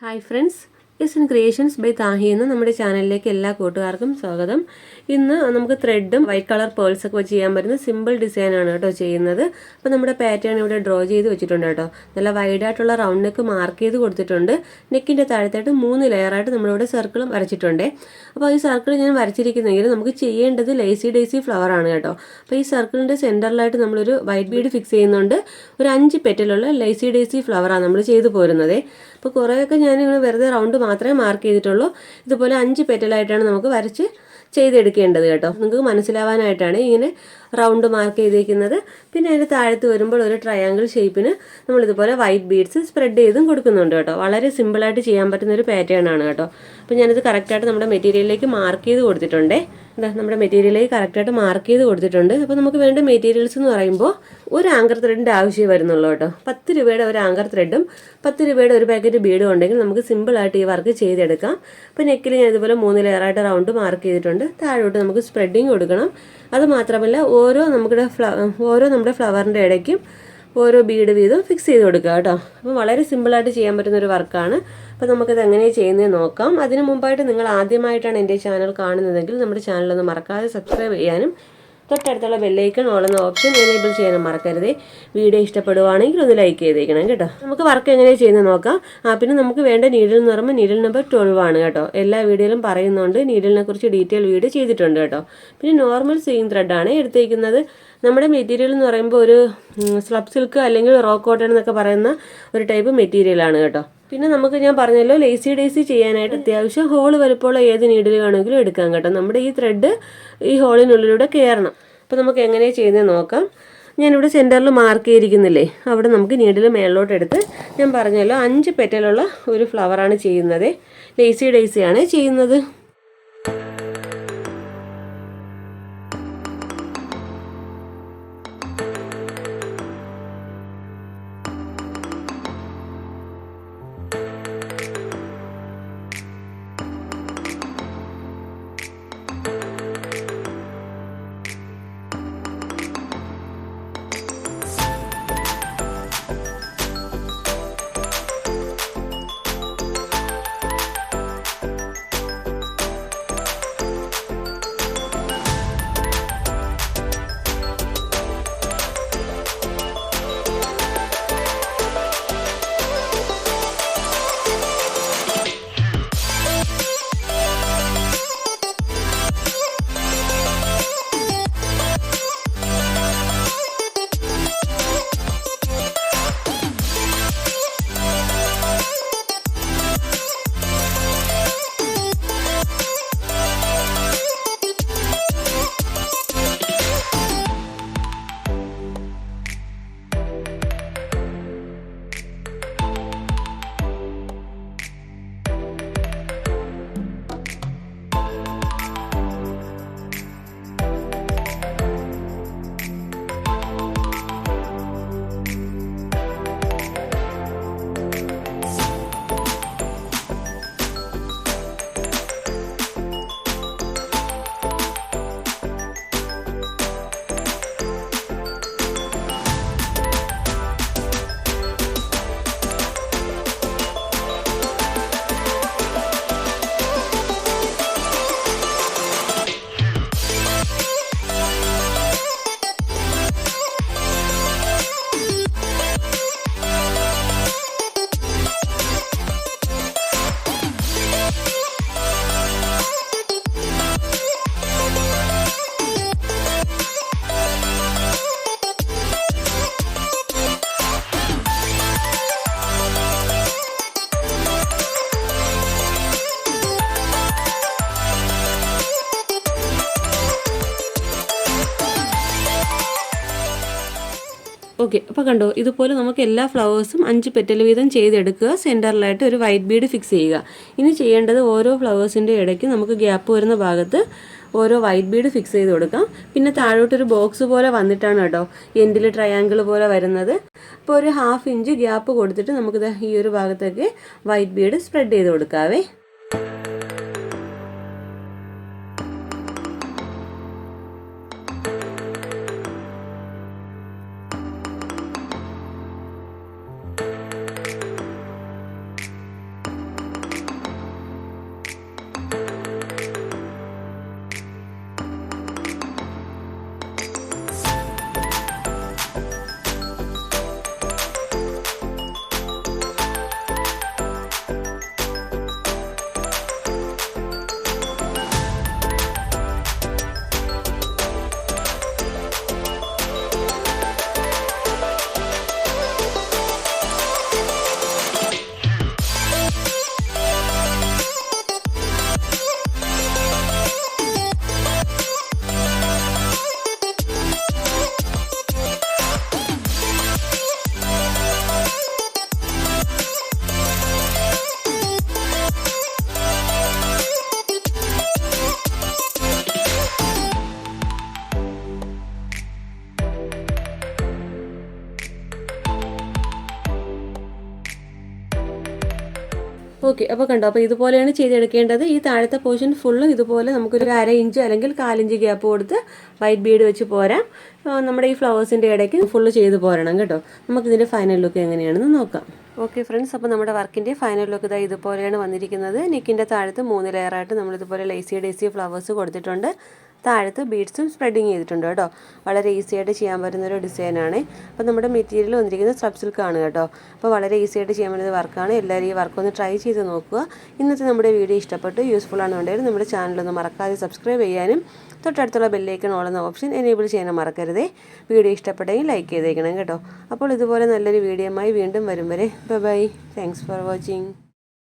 Hi friends, Yes in Creations by Tahi എന്ന നമ്മുടെ ചാനലിലേക്ക് എല്ലാ കൂട്ടുകാർക്കും സ്വാഗതം. ഇന്ന് നമുക്ക് ത്രെഡും വൈറ്റ് കളർ പേൾസ് ഒക്കെ വെച്ച് ചെയ്യാൻ പറ്റുന്ന സിമ്പിൾ ഡിസൈൻ ആണ് കേട്ടോ ചെയ്യുന്നത്. അപ്പോൾ നമ്മുടെ പാറ്റേൺ ഇവിടെ ഡ്രോ ചെയ്ത് വെച്ചിട്ടുണ്ട് കേട്ടോ. നല്ല വൈഡ് ആയിട്ടുള്ള റൗണ്ട് നെക്ക് മാർക്ക് ചെയ്ത് കൊടുത്തിട്ടുണ്ട്. നെക്കിന്റെ താഴത്തായിട്ട് 3 ലെയർ ആയിട്ട് നമ്മളിവിടെ സർക്കിളും വരച്ചിട്ടുണ്ട്. അപ്പോൾ ഈ സർക്കിൾ ഞാൻ വരച്ചിരിക്കുന്നെങ്കിൽ നമുക്ക് ചെയ്യേണ്ടത് ലേസി ഡേസി ഫ്ലവർ ആണ് കേട്ടോ. അപ്പോൾ ഈ സർക്കിളിന്റെ സെന്ററിലായിട്ട് നമ്മളൊരു വൈറ്റ് ബീഡ് ഫിക്സ് ചെയ്യുന്നുണ്ട്. ഒരു 5 പെറ്റലുള്ള ലേസി ഡേസി ഫ്ലവർ ആണ് നമ്മൾ ചെയ്തു പോരുന്നത്. അപ്പോൾ കുറേയൊക്കെ ഞാനിങ്ങനെ വെറുതെ റൗണ്ട് മാത്രമേ മാർക്ക് ചെയ്തിട്ടുള്ളൂ. ഇതുപോലെ 5 പെറ്റലായിട്ടാണ് നമുക്ക് വരച്ച് ചെയ്തെടുക്കേണ്ടത് കേട്ടോ. നിങ്ങൾക്ക് മനസ്സിലാവാനായിട്ടാണ് ഇങ്ങനെ റൗണ്ട് മാർക്ക് ചെയ്തിരിക്കുന്നത്. പിന്നെ അതിൻ്റെ താഴത്ത് വരുമ്പോൾ ഒരു ട്രയാങ്കിൾ ഷേപ്പിന് നമ്മളിതുപോലെ വൈറ്റ് ബീഡ്സ് സ്പ്രെഡ് ചെയ്തും കൊടുക്കുന്നുണ്ട് കേട്ടോ. വളരെ സിമ്പിളായിട്ട് ചെയ്യാൻ പറ്റുന്ന ഒരു പാറ്റേൺ ആണ് കേട്ടോ. അപ്പോൾ ഞാനിത് കറക്റ്റായിട്ട് നമ്മുടെ മെറ്റീരിയലിലേക്ക് മാർക്ക് ചെയ്ത് കൊടുത്തിട്ടുണ്ടേ. നമ്മുടെ മെറ്റീരിയലിലേക്ക് കറക്റ്റായിട്ട് മാർക്ക് ചെയ്ത് കൊടുത്തിട്ടുണ്ട്. അപ്പോൾ നമുക്ക് വേണ്ട മെറ്റീരിയൽസ് എന്ന് പറയുമ്പോൾ ഒരു ആങ്കർ ത്രെഡിൻ്റെ ആവശ്യമേ വരുന്നുള്ളൂ കേട്ടോ. 10 രൂപയുടെ ഒരു ആങ്കർ ത്രെഡും 10 രൂപയുടെ ഒരു പാക്കറ്റ് ബീഡും ഉണ്ടെങ്കിൽ നമുക്ക് സിമ്പിളായിട്ട് ഈ വർക്ക് ചെയ്തെടുക്കാം. അപ്പോൾ നെക്കിൽ ഞാൻ ഇതുപോലെ 3 ലെയറായിട്ട് റൗണ്ട് മാർക്ക് ചെയ്തിട്ടുണ്ട്. താഴോട്ട് നമുക്ക് സ്പ്രെഡിങ് കൊടുക്കണം. അത് മാത്രമല്ല ഓരോ നമ്മുടെ ഫ്ലവറിൻ്റെ ഇടയ്ക്കും ഓരോ ബീഡ് വീതം ഫിക്സ് ചെയ്ത് കൊടുക്കുക കേട്ടോ. അപ്പോൾ വളരെ സിമ്പിളായിട്ട് ചെയ്യാൻ പറ്റുന്ന ഒരു വർക്കാണ്. അപ്പോൾ നമുക്കത് എങ്ങനെയാണ് ചെയ്യുന്നത് നോക്കാം. അതിന് മുമ്പായിട്ട് നിങ്ങൾ ആദ്യമായിട്ടാണ് എൻ്റെ ചാനൽ കാണുന്നതെങ്കിൽ നമ്മുടെ ചാനലൊന്ന് മറക്കാതെ സബ്സ്ക്രൈബ് ചെയ്യാനും തൊട്ടടുത്തുള്ള ബെല്ലൈക്കൺ ഓളുന്ന ഓപ്ഷൻ എനേബിൾ ചെയ്യാനും മറക്കരുത്. വീഡിയോ ഇഷ്ടപ്പെടുവാണെങ്കിൽ ഒന്ന് ലൈക്ക് ചെയ്തേക്കണം കേട്ടോ. നമുക്ക് വർക്ക് എങ്ങനെയാണ് ചെയ്യുന്നത് നോക്കാം. പിന്നെ നമുക്ക് വേണ്ട നീഡിൽ എന്ന് പറയുമ്പോൾ നീഡിൽ നമ്പർ 12 ആണ് കേട്ടോ. എല്ലാ വീഡിയോയിലും പറയുന്നുണ്ട്, നീഡിലിനെ കുറിച്ച് ഡീറ്റെയിൽ വീഡിയോ ചെയ്തിട്ടുണ്ട് കേട്ടോ. പിന്നെ നോർമൽ സെയിം ത്രെഡാണ് എടുത്തേക്കുന്നത്. നമ്മുടെ മെറ്റീരിയൽ എന്ന് പറയുമ്പോൾ ഒരു സ്ലബ് സിൽക്ക് അല്ലെങ്കിൽ റോ കോട്ടൺ എന്നൊക്കെ പറയുന്ന ഒരു ടൈപ്പ് മെറ്റീരിയലാണ് കേട്ടോ. പിന്നെ നമുക്ക് ഞാൻ പറഞ്ഞല്ലോ ലേസി ഡേസി ചെയ്യാനായിട്ട് അത്യാവശ്യം ഹോൾ വലുപ്പമുള്ള ഏത് നീഡിൽ വേണമെങ്കിലും എടുക്കാം കേട്ടോ. നമ്മുടെ ഈ ത്രെഡ് ഈ ഹോളിനുള്ളിലൂടെ കയറണം. അപ്പോൾ നമുക്ക് എങ്ങനെയാണ് ചെയ്യുന്നത് നോക്കാം. ഞാനിവിടെ സെൻറ്ററിൽ മാർക്ക് ചെയ്തിരിക്കുന്നില്ലേ, അവിടെ നമുക്ക് നീഡിൽ മേളിലോട്ട് എടുത്ത് ഞാൻ പറഞ്ഞല്ലോ 5 പെറ്റലുള്ള ഒരു ഫ്ലവറാണ് ചെയ്യുന്നത്. ലേസി ഡേസിയാണ് ചെയ്യുന്നത്. ഓക്കെ, അപ്പോൾ കണ്ടോ, ഇതുപോലെ നമുക്ക് എല്ലാ ഫ്ലവേഴ്സും 5 പെറ്റൽ വീതം ചെയ്തെടുക്കുക. സെൻറ്ററിലായിട്ട് ഒരു വൈറ്റ് ബീഡ് ഫിക്സ് ചെയ്യുക. ഇനി ചെയ്യേണ്ടത് ഓരോ ഫ്ലവേഴ്സിൻ്റെ ഇടയ്ക്ക് നമുക്ക് ഗ്യാപ്പ് വരുന്ന ഭാഗത്ത് ഓരോ വൈറ്റ് ബീഡ് ഫിക്സ് ചെയ്ത് കൊടുക്കാം. പിന്നെ താഴോട്ടൊരു ബോക്സ് പോലെ വന്നിട്ടാണ് കേട്ടോ എൻഡിൽ ട്രയാങ്കിൾ പോലെ വരുന്നത്. അപ്പോൾ ഒരു 1/2 ഇഞ്ച് ഗ്യാപ്പ് കൊടുത്തിട്ട് നമുക്കിത് ഈ ഒരു ഭാഗത്തേക്ക് വൈറ്റ് ബീഡ് സ്പ്രെഡ് ചെയ്ത് കൊടുക്കാവേ. ഓക്കെ, അപ്പോൾ കണ്ടോ, അപ്പോൾ ഇതുപോലെയാണ് ചെയ്തെടുക്കേണ്ടത്. ഈ താഴത്തെ പോർഷൻ ഫുള്ളും ഇതുപോലെ നമുക്കൊരു 1/2 ഇഞ്ച് അല്ലെങ്കിൽ 1/4 ഇഞ്ച് ഗ്യാപ്പ് കൊടുത്ത് വൈറ്റ് ബീഡ് വെച്ച് പോരാം. നമ്മുടെ ഈ ഫ്ലവേഴ്സിൻ്റെ ഇടയ്ക്ക് ഫുള്ള് ചെയ്ത് പോരണം കേട്ടോ. നമുക്കിതിൻ്റെ ഫൈനൽ ലുക്ക് എങ്ങനെയാണെന്ന് നോക്കാം. ഓക്കെ ഫ്രണ്ട്സ്, അപ്പോൾ നമ്മുടെ വർക്കിൻ്റെ ഫൈനൽ ലുക്ക് ഇതാ ഇതുപോലെയാണ് വന്നിരിക്കുന്നത്. നെക്കിൻ്റെ താഴത്ത് 3 ലെയറായിട്ട് നമ്മളിതുപോലെ ലേസി ഫ്ലവേഴ്സ് കൊടുത്തിട്ടുണ്ട്. താഴത്ത് ബീഡ്സും സ്പ്രെഡിങ് ചെയ്തിട്ടുണ്ട് കേട്ടോ. വളരെ ഈസി ആയിട്ട് ചെയ്യാൻ പറ്റുന്നൊരു ഡിസൈനാണ്. അപ്പോൾ നമ്മുടെ മെറ്റീരിയൽ വന്നിരിക്കുന്നത് സ്ട്രപ്പ് സിൽക്കാണ് കേട്ടോ. അപ്പോൾ വളരെ ഈസി ആയിട്ട് ചെയ്യാൻ പറ്റുന്ന വർക്കാണ്. എല്ലാവരും ഈ വർക്കൊന്ന് ട്രൈ ചെയ്ത് നോക്കുക. ഇന്നത്തെ നമ്മുടെ വീഡിയോ ഇഷ്ടപ്പെട്ട് യൂസ്ഫുൾ ആണെന്നുണ്ടെങ്കിൽ നമ്മുടെ ചാനലൊന്ന് മറക്കാതെ സബ്സ്ക്രൈബ് ചെയ്യാനും തൊട്ടടുത്തുള്ള ബെല്ലൈക്കൺ ഓൾ എന്ന ഓപ്ഷൻ എനേബിൾ ചെയ്യാനും മറക്കരുതേ. വീഡിയോ ഇഷ്ടപ്പെട്ടെങ്കിൽ ലൈക്ക് ചെയ്തേക്കണം കേട്ടോ. അപ്പോൾ ഇതുപോലെ നല്ലൊരു വീഡിയോയുമായി വീണ്ടും വരും വരെ ബൈ. Thanks for watching.